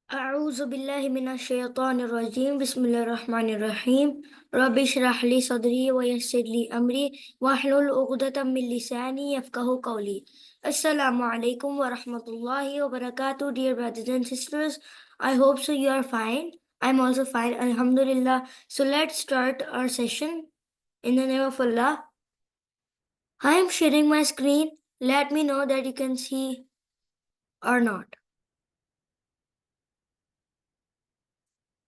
أعوذ بالله من الشيطان الرجيم بسم الله الرحمن الرحيم رب اشرح لي صدري ويسر لي أمري واحلل عقدة من لساني يفقهوا قولي. Assalamu alaikum wa rahmatullahi wa barakatuh, dear brothers and sisters. I hope so you are fine. I'm also fine, alhamdulillah. So let's start our session in the name of Allah. I am sharing my screen. Let me know that you can see or not.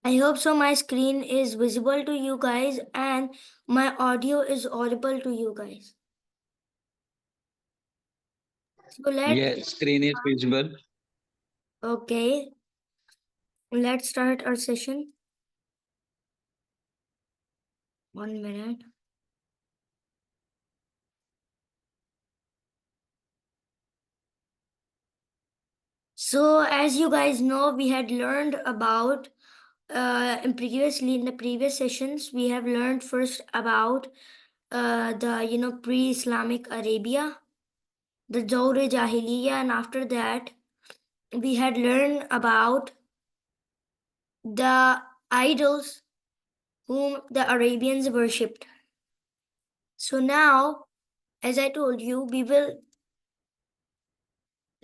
I hope so my screen is visible to you guys and my audio is audible to you guys. So Yeah, screen is visible. okay, let's start our session. 1 minute. So as you guys know, we had learned about in the previous sessions, we have learned first about the pre-Islamic Arabia, the Dawr-e Jahiliya, and after that we had learned about the idols whom the Arabians worshipped. So now, as I told you, we will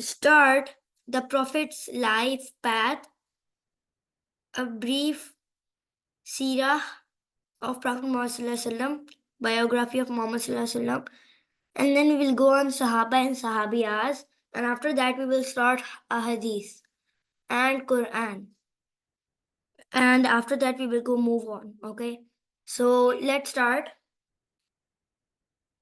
start the Prophet's life path, a brief seerah of Prophet Muhammad Sallallahu Alaihi Wasallam, biography of Muhammad Sallallahu Alaihi Wasallam, and then we will go on Sahaba and Sahabiyas, and after that we will start a Hadith and Quran, and after that we will go move on. Okay, so let's start.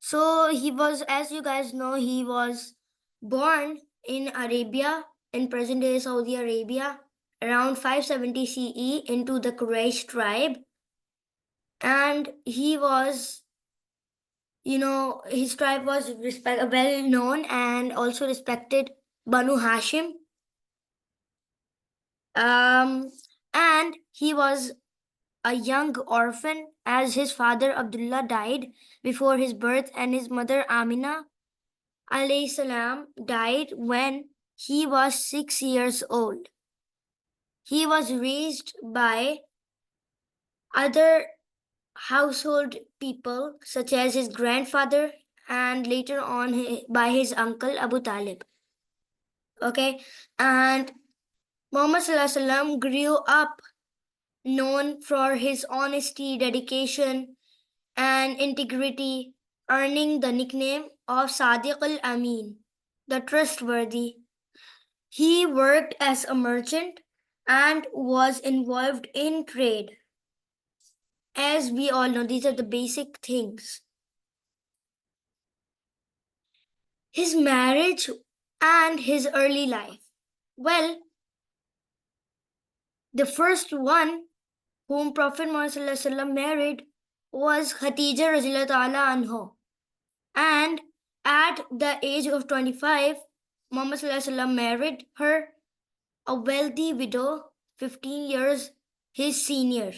So he was, as you guys know, he was born in Arabia, in present day Saudi Arabia, around 570 CE into the Quraysh tribe. And he was, his tribe was well known and also respected Banu Hashim. And he was a young orphan as his father Abdullah died before his birth and his mother Amina alayhi salam died when he was 6 years old. He was raised by other household people such as his grandfather and later on by his uncle Abu Talib. Okay, and Muhammad Sallallahu Alaihi Wasallam grew up known for his honesty, dedication, and integrity, earning the nickname of Sadiq al-Amin, the trustworthy. He worked as a merchant and was involved in trade. As we all know, these are the basic things. His marriage and his early life. Well, the first one whom Prophet Muhammad married was Khadija Radhiyallahu Ta'ala anha. And at the age of 25, Muhammad married her, a wealthy widow, 15 years his senior.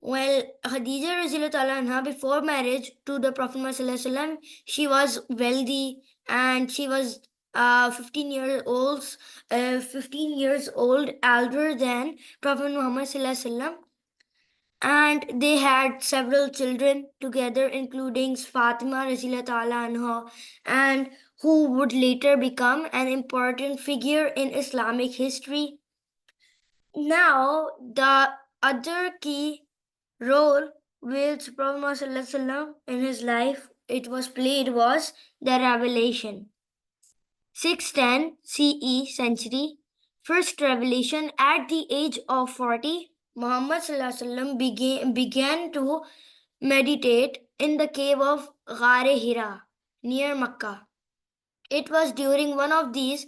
Well, Khadija Radhiyallahu Ta'ala anha, before marriage to the Prophet Muhammad, she was wealthy and she was 15 years old, 15 years old elder than Prophet Muhammad, and they had several children together, including Fatima Radhiyallahu Ta'ala anha, and who would later become an important figure in Islamic history. Now, the other key role which Prophet Muhammad in his life was the revelation. 610 CE century, first revelation at the age of 40, Muhammad began to meditate in the cave of Ghar Hira near Makkah. It was during one of these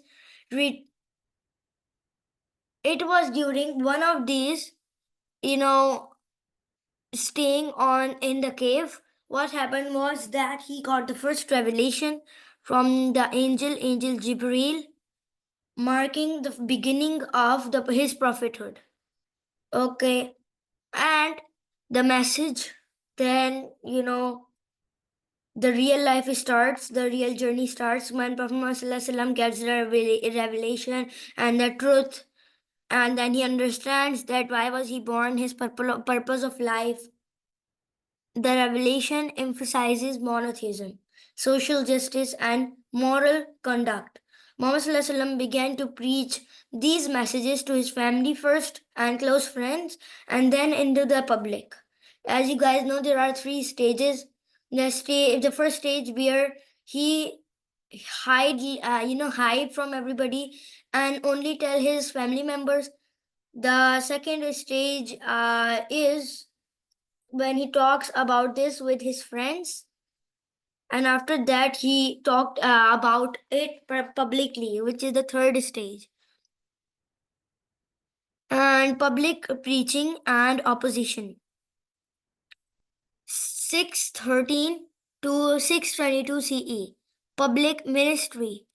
staying on in the cave, what happened was that he got the first revelation from the angel Jibreel, marking the beginning of his prophethood. Okay, and the message, then the real life starts, the real journey starts when Prophet Muhammad gets the revelation and the truth And then he understands that why was he born, his purpose of life. The revelation emphasizes monotheism, social justice, and moral conduct. Muhammad Sallallahu Alaihi Wasallam began to preach these messages to his family first and close friends, and then into the public. As you guys know, there are three stages. The first stage where he hide from everybody and only tell his family members. The second stage is when he talks about this with his friends, and after that he talked about it publicly, which is the third stage. And public preaching and opposition. 613 to 622 CE. Public ministry.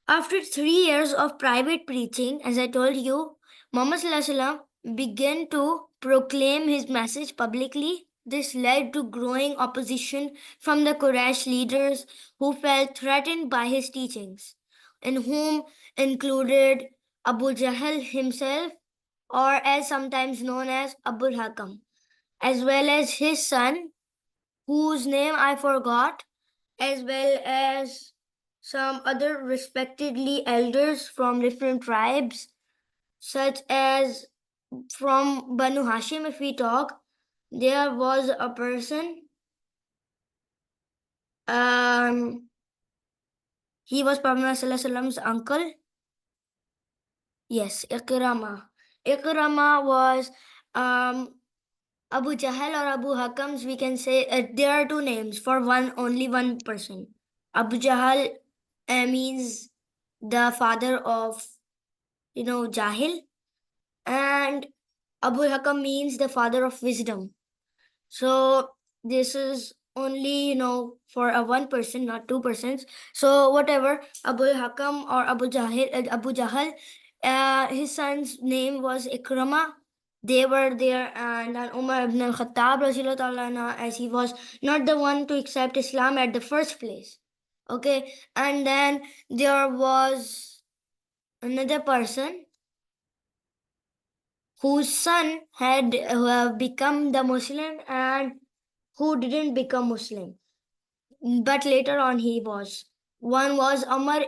After 3 years of private preaching, as I told you, Muhammad Sallallahu Alaihi Wasallam began to proclaim his message publicly. This led to growing opposition from the Quraysh leaders who felt threatened by his teachings, in whom included Abu Jahl himself, or as sometimes known as Abu Hakam, as well as his son, whose name I forgot, as well as some other respectedly elders from different tribes, such as from Banu Hashim. If we talk, there was a person, he was Prophet Muhammad's uncle. Yes, Ikrama. Ikrama was Abu Jahl or Abu Hakams. We can say there are two names for only one person. Abu Jahl means the father of Jahil, and Abu Hakam means the father of wisdom. So this is only for a one person, not two persons. So whatever, Abu Hakam or Abu Jahl, his son's name was Ikrama. They were there, and then Umar ibn al-Khattab, Rasulullah Ta'ala anhu, as he was not the one to accept Islam at the first place. Okay, and then there was another person whose son had become the Muslim and who didn't become Muslim, but later on he was. One was Amr,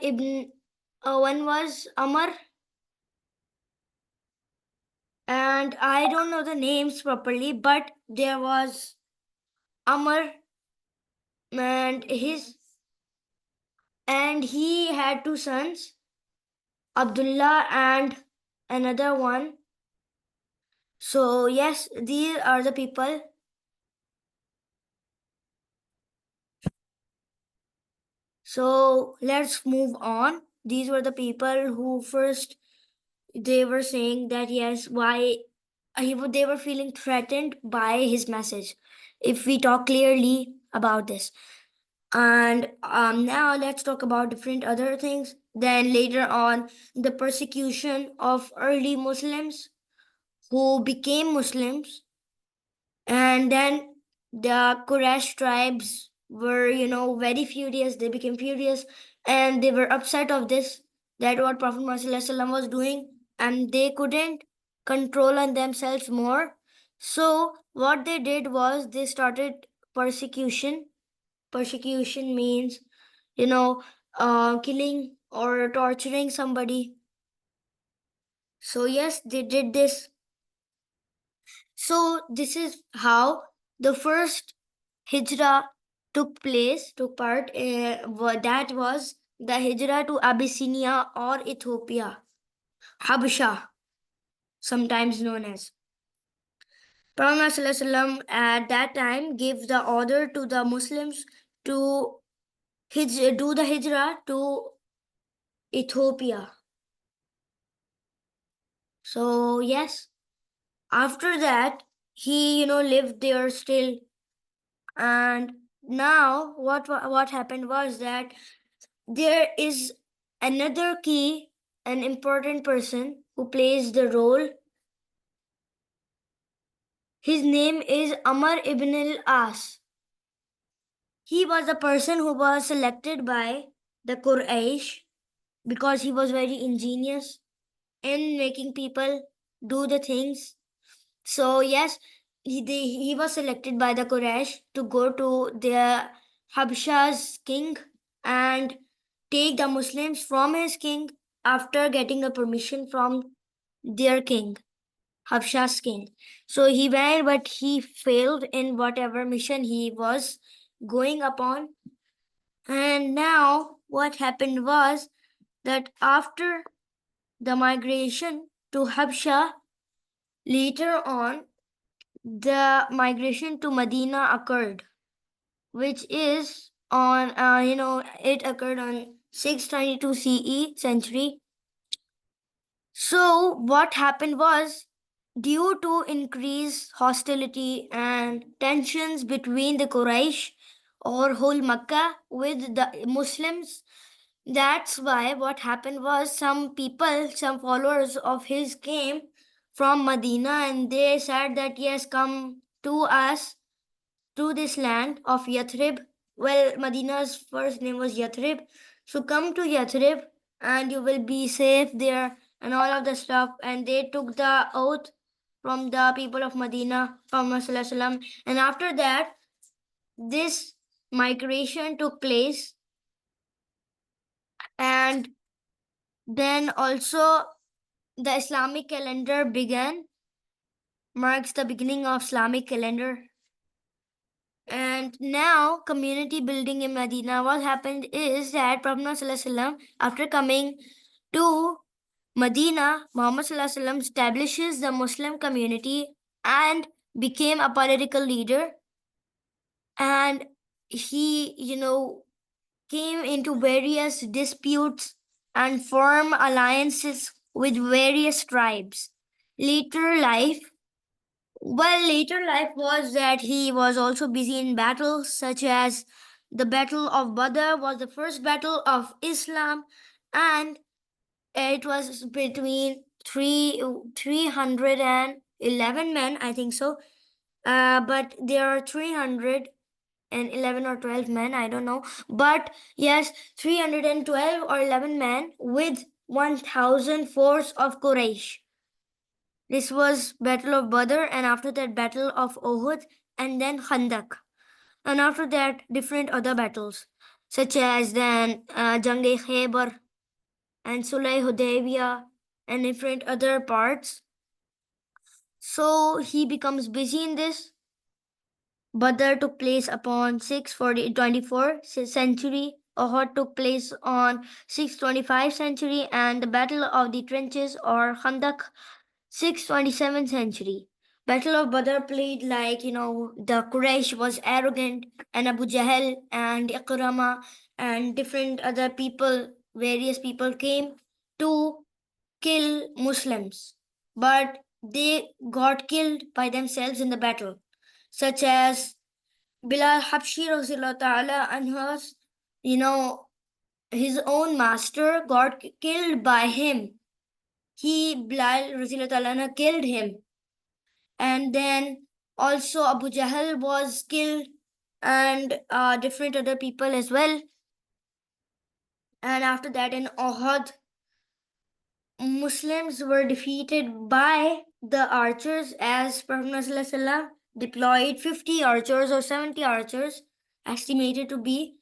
and I don't know the names properly, but there was Amr, and he had two sons, Abdullah and another one. So yes, these are the people. So let's move on. These were the people who first they were saying that yes, why they were feeling threatened by his message. If we talk clearly about this, and now let's talk about different other things. Then later on, the persecution of early Muslims who became Muslims, and then the Quraysh tribes were, very furious. They became furious and they were upset of this, that what Prophet Muhammad ﷺ was doing, and they couldn't control on themselves more. So what they did was they started persecution. Persecution means, killing or torturing somebody. So yes, they did this. So this is how the first hijrah took part. That was the hijrah to Abyssinia or Ethiopia, Habasha, sometimes known as. Prophet ﷺ at that time gave the order to the Muslims to do the hijrah to Ethiopia. So yes, after that he lived there still. And now what happened was that there is another key, an important person who plays the role. His name is Amr ibn al-As. He was the person who was selected by the Quraysh because he was very ingenious in making people do the things. So yes, he was selected by the Quraysh to go to their Habsha's king and take the Muslims from his king after getting the permission from their king, Habsha's king. So he went, but he failed in whatever mission he was going upon. And now what happened was that after the migration to Habsha, later on, the migration to Medina occurred, which is on, it occurred on 622 CE century. So what happened was, due to increased hostility and tensions between the Quraysh or whole Makkah with the Muslims, that's why what happened was some people, some followers of his came from Medina and they said that yes, come to us, to this land of Yathrib. Well, Medina's first name was Yathrib. So come to Yathrib and you will be safe there and all of the stuff. And they took the oath from the people of Medina, Muhammad Sallallahu Alaihi Wasallam. And after that, this migration took place. And then also the Islamic calendar began, marks the beginning of Islamic calendar. And now, community building in Medina, what happened is that Prophet ﷺ, after coming to Medina, Muhammad ﷺ establishes the Muslim community and became a political leader. And he, came into various disputes and formed alliances with various tribes. Later life was that he was also busy in battles such as the Battle of Badr was the first battle of Islam, and it was between 311 men, I think so. But there are 311 or 12 men, I don't know. But yes, 312 or 11 men with 1,000 force of Quraysh. This was Battle of Badr, and after that Battle of Uhud, and then Khandak. And after that, different other battles, such as then Jang-e Khaybar and Sulh Hudaybiyah and different other parts. So he becomes busy in this. Badr took place upon 624 century. Uhud took place on 625 century, and the Battle of the Trenches or Khandak 627th century. Battle of Badr played like, the Quraysh was arrogant and Abu Jahl and Ikrama and different other people, various people came to kill Muslims. But they got killed by themselves in the battle, such as Bilal Habshi Rasulullah Ta'ala and his own master got killed by him. Bilal Rasulullah Ta'ala killed him. And then also Abu Jahl was killed and different other people as well. And after that in Uhud, Muslims were defeated by the archers as Prophet ﷺ deployed 50 archers or 70 archers, estimated to be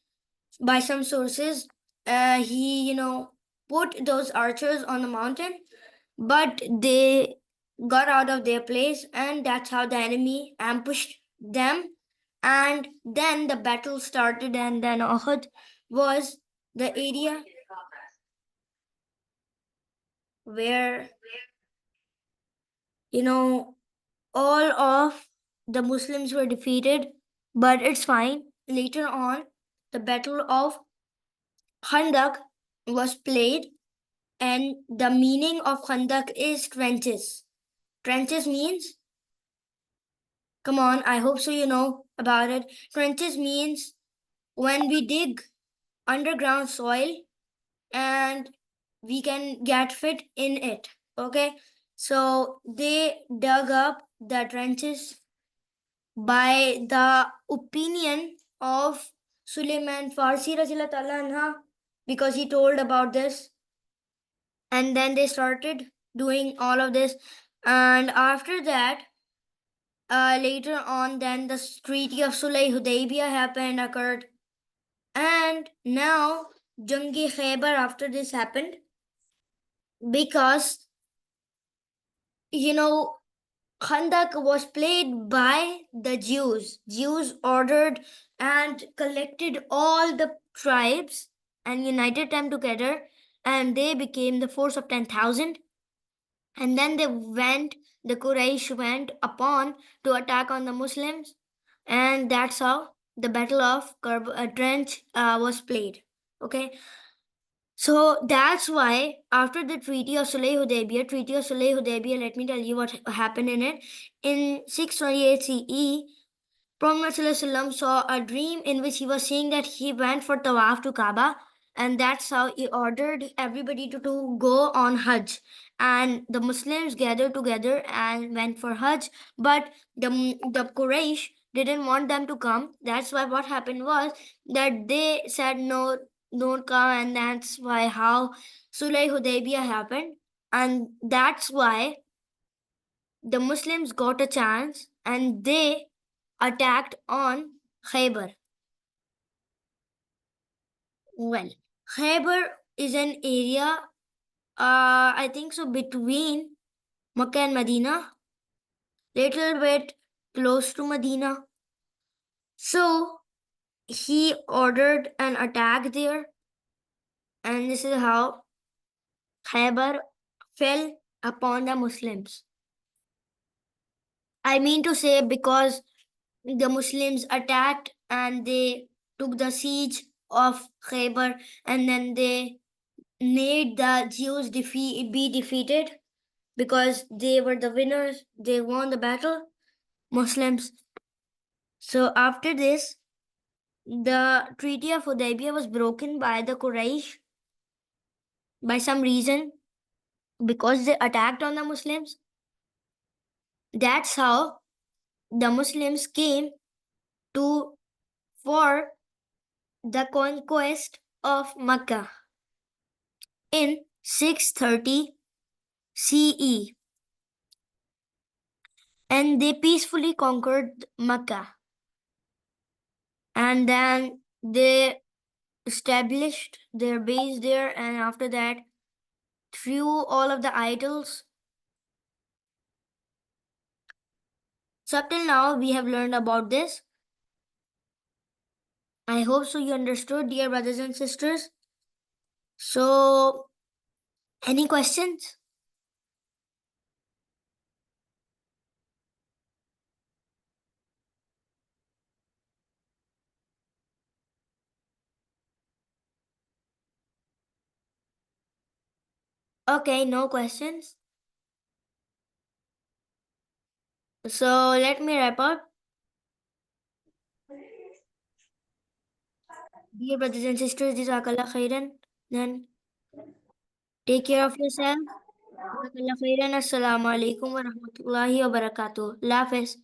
by some sources. He, put those archers on the mountain, but they got out of their place, and that's how the enemy ambushed them. And then the battle started, and then Uhud was the area where, all of the Muslims were defeated, but it's fine. Later on, the Battle of Khandak was played, and the meaning of Khandak is trenches. Trenches means, come on, I hope so you know about it. Trenches means when we dig underground soil and we can get fit in it. Okay, so they dug up the trenches by the opinion of Suleiman Farsi Rajila Ta'ala anha, because he told about this. And then they started doing all of this. And after that, later on, then the Treaty of Sulh Hudaybiyah occurred. And now, Jangi Khaybar after this happened because, you know, Khandak was played by the Jews. Jews ordered and collected all the tribes and united them together, and they became the force of 10,000. And then the Quraysh went upon to attack on the Muslims, and that's how the Battle of Trench was played. Okay, so that's why after the Treaty of Sulh Hudaybiyah, let me tell you what happened in it. In 628 CE, Prophet ﷺ saw a dream in which he was saying that he went for tawaf to Kaaba, and that's how he ordered everybody to go on Hajj. And the Muslims gathered together and went for Hajj, but the Quraysh didn't want them to come. That's why what happened was that they said no, don't come, and that's why how Sulh Hudaybiyah happened, and that's why the Muslims got a chance and they attacked on Khaybar. Well, Khaybar is an area, I think so, between Makkah and Medina, little bit close to Medina. So he ordered an attack there, and this is how Khaybar fell upon the Muslims. I mean to say, because the Muslims attacked and they took the siege of Khaybar, and then they made the Jews be defeated because they were the winners. They won the battle, Muslims. So after this, the Treaty of Hudaybiyah was broken by the Quraysh by some reason because they attacked on the Muslims. That's how the Muslims came to for the conquest of Mecca in 630 CE, and they peacefully conquered Mecca, and then they established their base there, and after that threw all of the idols. So up till now we have learned about this. I hope so you understood, dear brothers and sisters. So any questions? Okay, no questions. So let me wrap up. Dear brothers and sisters, Jazakallah khairan. Then take care of yourself. Jazakallah khairan. Assalamu alaikum wa rahmatullahi wa barakatuh. Allah Hafiz.